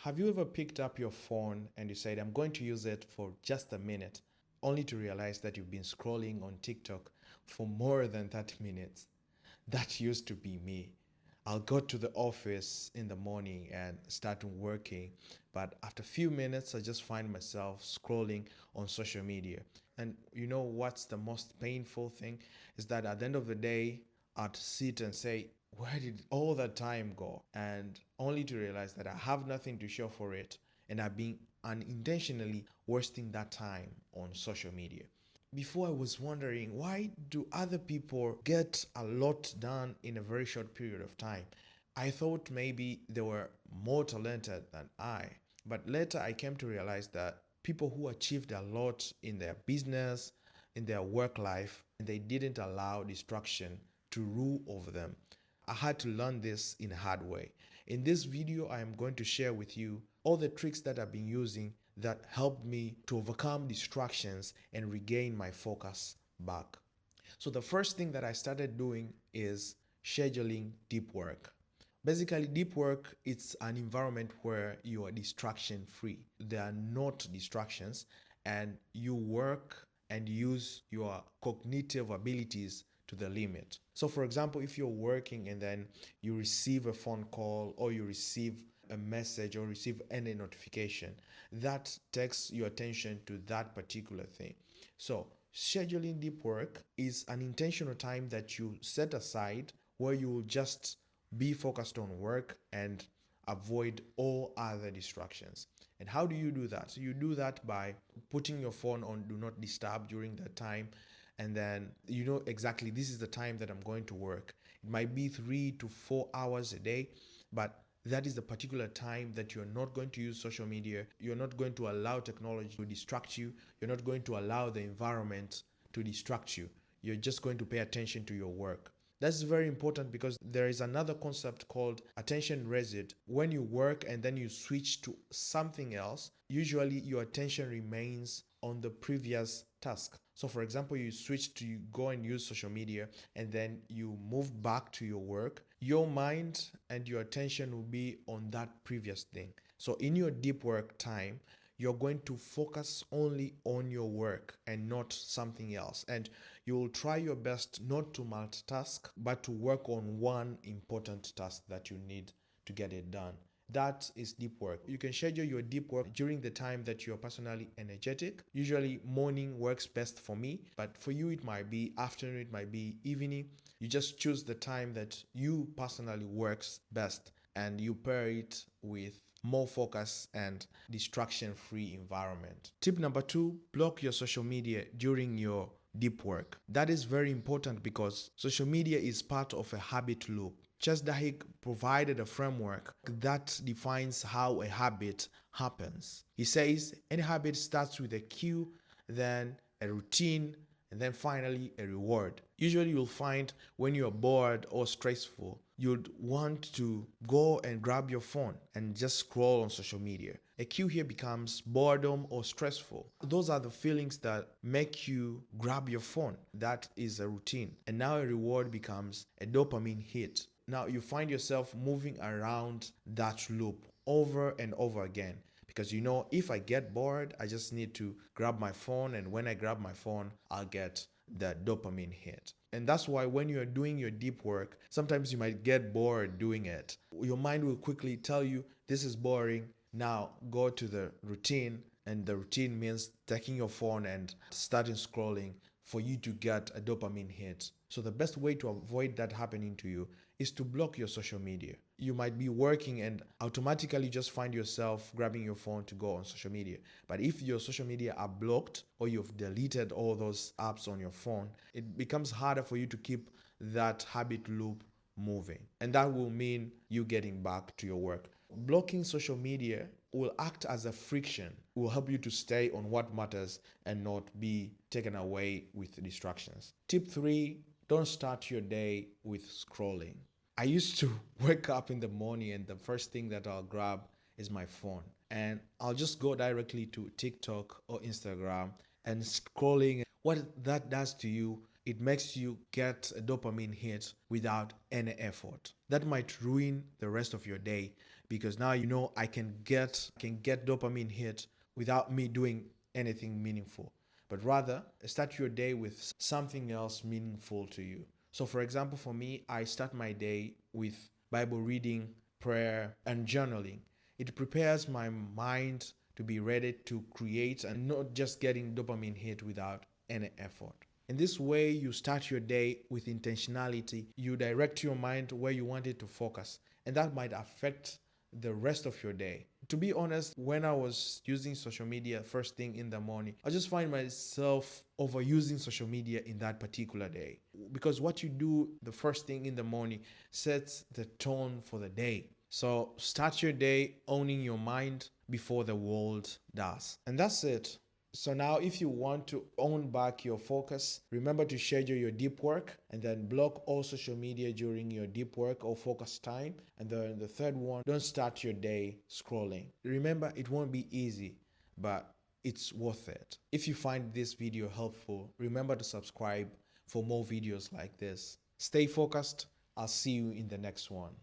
Have you ever picked up your phone and you said, I'm going to use it for just a minute, only to realize that you've been scrolling on TikTok for more than 30 minutes? That used to be me. I'll go to the office in the morning and start working, but after a few minutes, I just find myself scrolling on social media. And you know what's the most painful thing? Is that at the end of the day, I'd sit and say, where did all that time go? And only to realize that I have nothing to show for it, and I've been unintentionally wasting that time on social media. Before I was wondering, why do other people get a lot done in a very short period of time? I thought maybe they were more talented than I. But later I came to realize that people who achieved a lot in their business, in their work life, they didn't allow distraction to rule over them. I had to learn this in a hard way. In this video, I am going to share with you all the tricks that I've been using that helped me to overcome distractions and regain my focus back. So the first thing that I started doing is scheduling deep work. Basically, deep work, it's an environment where you are distraction free. There are not distractions, and you work and use your cognitive abilities to the limit. So for example, if you're working and then you receive a phone call or you receive a message or receive any notification, that takes your attention to that particular thing. So scheduling deep work is an intentional time that you set aside where you will just be focused on work and avoid all other distractions. And how do you do that? So you do that by putting your phone on do not disturb during that time, and then you know exactly this is the time that I'm going to work. It might be 3 to 4 hours a day, but that is the particular time that you're not going to use social media. You're not going to allow technology to distract you. You're not going to allow the environment to distract you. You're just going to pay attention to your work. That's very important because there is another concept called attention residue. When you work and then you switch to something else, usually your attention remains on the previous task. So for example, you switch to go and use social media and then you move back to your work, your mind and your attention will be on that previous thing. So in your deep work time, you're going to focus only on your work and not something else. And you will try your best not to multitask, but to work on one important task that you need to get it done. That is deep work. You can schedule your deep work during the time that you're personally energetic. Usually morning works best for me, but for you it might be afternoon, it might be evening. You just choose the time that you personally works best and you pair it with more focus and distraction-free environment. Tip number 2, block your social media during your deep work. That is very important because social media is part of a habit loop. Ches Dahik provided a framework that defines how a habit happens. He says any habit starts with a cue, then a routine, and then finally a reward. Usually you'll find when you're bored or stressful, you'd want to go and grab your phone and just scroll on social media. A cue here becomes boredom or stressful. Those are the feelings that make you grab your phone. That is a routine. And now a reward becomes a dopamine hit. Now you find yourself moving around that loop over and over again. Because you know, if I get bored, I just need to grab my phone, and when I grab my phone, I'll get the dopamine hit. And that's why when you're doing your deep work, sometimes you might get bored doing it. Your mind will quickly tell you, this is boring. Now go to the routine, and the routine means taking your phone and starting scrolling for you to get a dopamine hit. So the best way to avoid that happening to you is to block your social media. You might be working and automatically just find yourself grabbing your phone to go on social media. But if your social media are blocked or you've deleted all those apps on your phone, it becomes harder for you to keep that habit loop moving. And that will mean you getting back to your work. Blocking social media will act as a friction, will help you to stay on what matters and not be taken away with distractions. Tip 3, don't start your day with scrolling. I used to wake up in the morning and the first thing that I'll grab is my phone. And I'll just go directly to TikTok or Instagram and scrolling. What that does to you, it makes you get a dopamine hit without any effort. That might ruin the rest of your day because now you know I can get dopamine hit without me doing anything meaningful. But rather, start your day with something else meaningful to you. So for example, for me, I start my day with Bible reading, prayer, and journaling. It prepares my mind to be ready to create and not just getting dopamine hit without any effort. In this way, you start your day with intentionality. You direct your mind where you want it to focus, and that might affect the rest of your day. To be honest, when I was using social media first thing in the morning, I just find myself overusing social media in that particular day. Because what you do the first thing in the morning sets the tone for the day. So start your day owning your mind before the world does. And that's it. So now if you want to own back your focus, remember to schedule your deep work and then block all social media during your deep work or focus time. And then the third one, don't start your day scrolling. Remember, it won't be easy, but it's worth it. If you find this video helpful, remember to subscribe for more videos like this. Stay focused. I'll see you in the next one.